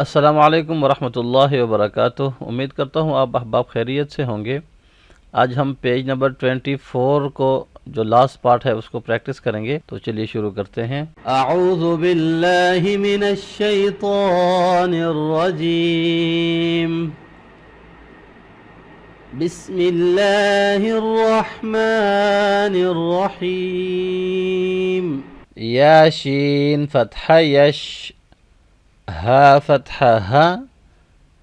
السلام علیکم ورحمۃ اللہ وبرکاتہ۔ امید کرتا ہوں آپ احباب خیریت سے ہوں گے۔ آج ہم پیج نمبر 24 کو جو لاسٹ پارٹ ہے اس کو پریکٹس کریں گے، تو چلیے شروع کرتے ہیں۔ اعوذ باللہ من الشیطان الرجیم، بسم اللہ الرحمن الرحیم۔ یا شین فتح یش، ہا فتح ہا،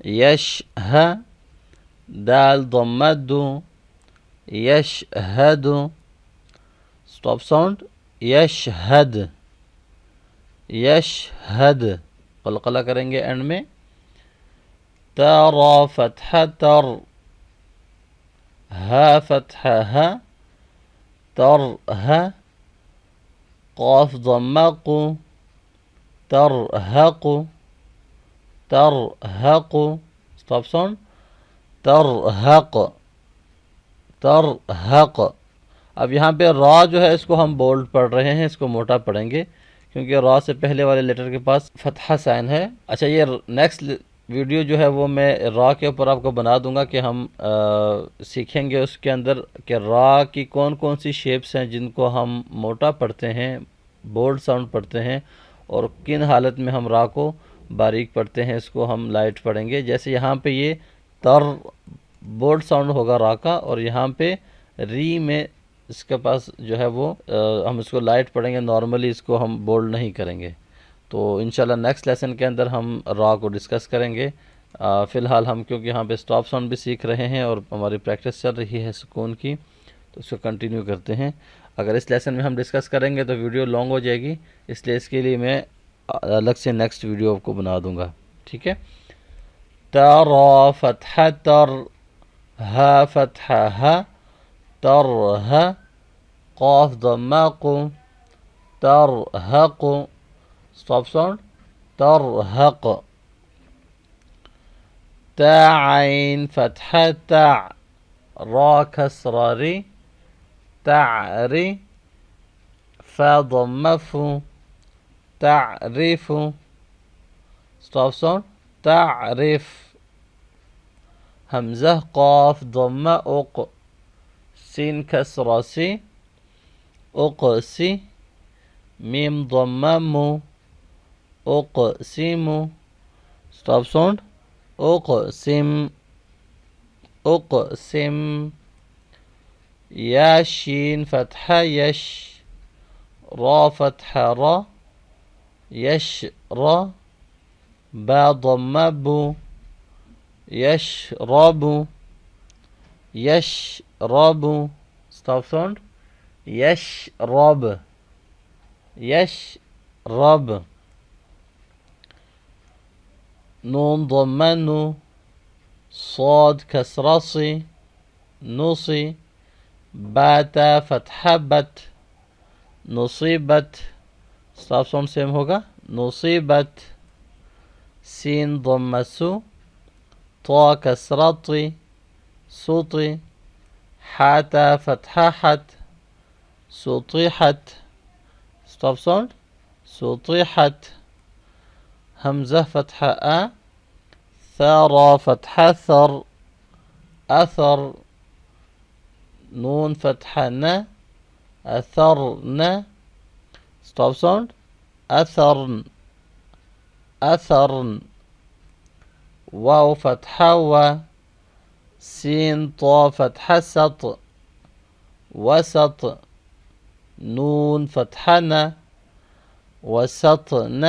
یش ہا، دال ضمہ دو، یش ہد، اسٹاپ ساؤنڈ، یش ہد، یش ہد، قلقلہ کریں گے اینڈ میں۔ تارا فتح تر، ہا فتح ہا، تر ہا، قاف ضمہ قو، ترہق، ترہق، اسٹاپ ساؤنڈ، ترہق، ترہق۔ اب یہاں پہ را جو ہے اس کو ہم بولڈ پڑھ رہے ہیں، اس کو موٹا پڑھیں گے کیونکہ را سے پہلے والے لیٹر کے پاس فتحہ سائن ہے۔ اچھا، یہ نیکسٹ ویڈیو جو ہے وہ میں را کے اوپر آپ کو بنا دوں گا کہ ہم سیکھیں گے اس کے اندر کہ را کی کون کون سی شیپس ہیں جن کو ہم موٹا پڑھتے ہیں، بولڈ ساؤنڈ پڑھتے ہیں، اور کن حالت میں ہم را کو باریک پڑھتے ہیں، اس کو ہم لائٹ پڑھیں گے۔ جیسے یہاں پہ یہ تر بولڈ ساؤنڈ ہوگا را کا، اور یہاں پہ ری میں اس کے پاس جو ہے وہ ہم اس کو لائٹ پڑھیں گے، نارملی اس کو ہم بولڈ نہیں کریں گے۔ تو انشاءاللہ نیکسٹ لیسن کے اندر ہم را کو ڈسکس کریں گے۔ فی الحال ہم کیونکہ یہاں پہ اسٹاپ ساؤنڈ بھی سیکھ رہے ہیں اور ہماری پریکٹس چل رہی ہے سکون کی، تو اس کو کنٹینیو کرتے ہیں۔ اگر اس لیسن میں ہم ڈسکس کریں گے تو ویڈیو لانگ ہو جائے گی، اس لیے اس کے لیے میں الگ سے نیکسٹ ویڈیو کو بنا دوں گا، ٹھیک ہے۔ تارا فتح تر، ہا فتح ہا، ترہ، قاف ضمہ قو، ترہق، اسٹاپ ساؤنڈ، ترہق۔ تا عین فتح تع، را کسرہ ری، تعری، فا ضمہ فو، تعرف، اسٹاپ ساؤنڈ، تعرف۔ حمزہ قاف ضمہ اق، سین کسرہ سی، اقسی، میم ضمہ مو، اقسم، اسٹاپ ساؤنڈ، اقسم، اقسم۔ یا شین فتح یش، را فتح را، یش را، با ضمہ بو، یش رابو، یش رابو، اسٹاپ ساؤنڈ، یش راب، یش رب۔ نون ضمہ نو، صاد کسرہ سی، نصی، باتا فتح بت، نصیبت، اسٹاپ ساؤنڈ سیم ہوگا، نصیبت۔ سین ضمہ سو، طا کسرہ طی، سطی، حاتا فتح حت، سطیحت، اسٹاپ ساؤنڈ، سطیحت۔ حمزہ فتح آ، ثارا فتح ثر، اثر، نون فتح نا، اثرن، اسٹاپ ساؤنڈ، اثرن، اثرن۔ واو فتح و، سین طا فتح سط، وسط، نون فتح نا، وسطن،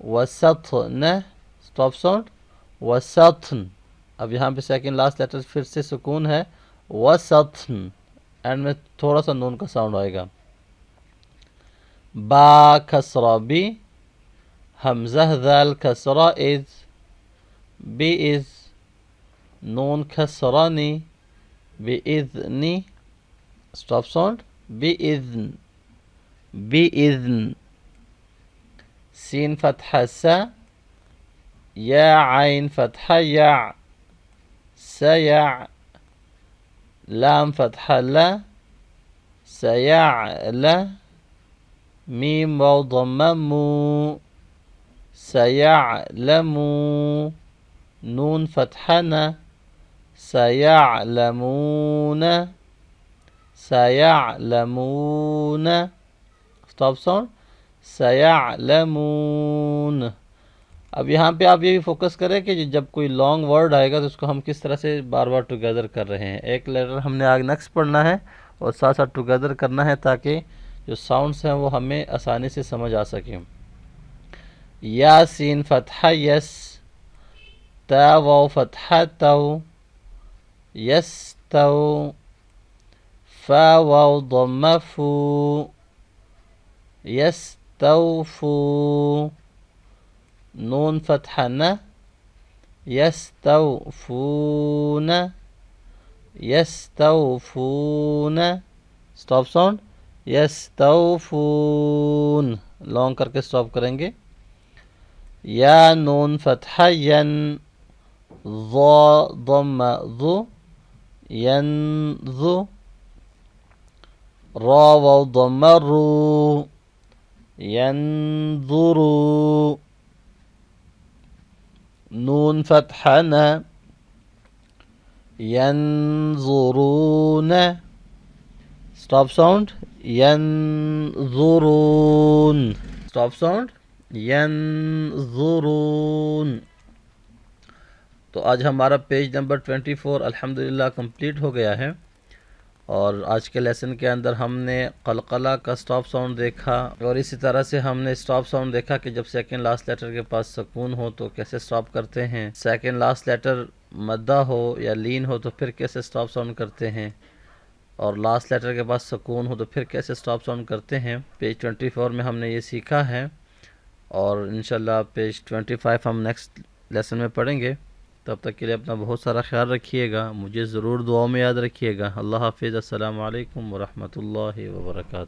وسطن، اسٹاپ ساؤنڈ، وسطن۔ اب یہاں پہ سیکنڈ لاسٹ لیٹر پھر سے سکون ہے، وسطن، اینڈ میں تھوڑا سا نون کا ساؤنڈ آئے گا۔ با کسرہ بی، حمزہ ذال کسرہ اذ، بی اذ، نون کسرہ نی، بی اذنی، اسٹاپ ساؤنڈ، بی اذن، بی اذن۔ سین فتح سا، یا عین فتح یا، سیع، لام فتح لا، سیعلا، میم واو ضمہ مو، سيعلمو نون فتحہ نا سيعلمون سيعلمون اسٹاپ ساؤنڈ سيعلمون. اب یہاں پہ آپ یہ بھی فوکس کریں کہ جب کوئی لانگ ورڈ آئے گا تو اس کو ہم کس طرح سے بار بار ٹوگیدر کر رہے ہیں. ایک لیٹر ہم نے آگے نیکسٹ پڑھنا ہے اور ساتھ ساتھ ٹوگیدر کرنا ہے تاکہ جو ساؤنڈس ہیں وہ ہمیں آسانی سے سمجھ آ سکیں. یا سین فتحہ یس تا واو فتحہ تو یس تو فا واو ضمہ فو یس توفو نون فتحہ نا یستوفون یستوفون اسٹاپ ساؤنڈ یستوفون لانگ کر کے اسٹاپ کریں گے. یا نون فتحہ ین ضا ضمہ ذو ینذو را واو ضمہ رو ینظرو نون فتحہ نا ینظرون اسٹاپ ساؤنڈ ینظرون اسٹاپ ساؤنڈ ینظرون. تو آج ہمارا پیج نمبر 24 الحمدللہ کمپلیٹ ہو گیا ہے اور آج کے لیسن کے اندر ہم نے قلقلہ کا اسٹاپ ساؤنڈ دیکھا اور اسی طرح سے ہم نے اسٹاپ ساؤنڈ دیکھا کہ جب سیکنڈ لاسٹ لیٹر کے پاس سکون ہو تو کیسے اسٹاپ کرتے ہیں, سیکنڈ لاسٹ لیٹر مدہ ہو یا لین ہو تو پھر کیسے اسٹاپ ساؤنڈ کرتے ہیں, اور لاسٹ لیٹر کے پاس سکون ہو تو پھر کیسے اسٹاپ ساؤنڈ کرتے ہیں. پیج 24 میں ہم نے یہ سیکھا ہے اور انشاءاللہ پیج 25 ہم نیکسٹ لیسن میں پڑھیں گے. تب تک کے لیے اپنا بہت سارا خیال رکھیے گا, مجھے ضرور دعاؤں میں یاد رکھیے گا. اللہ حافظ. السلام علیکم ورحمۃ اللہ وبرکاتہ.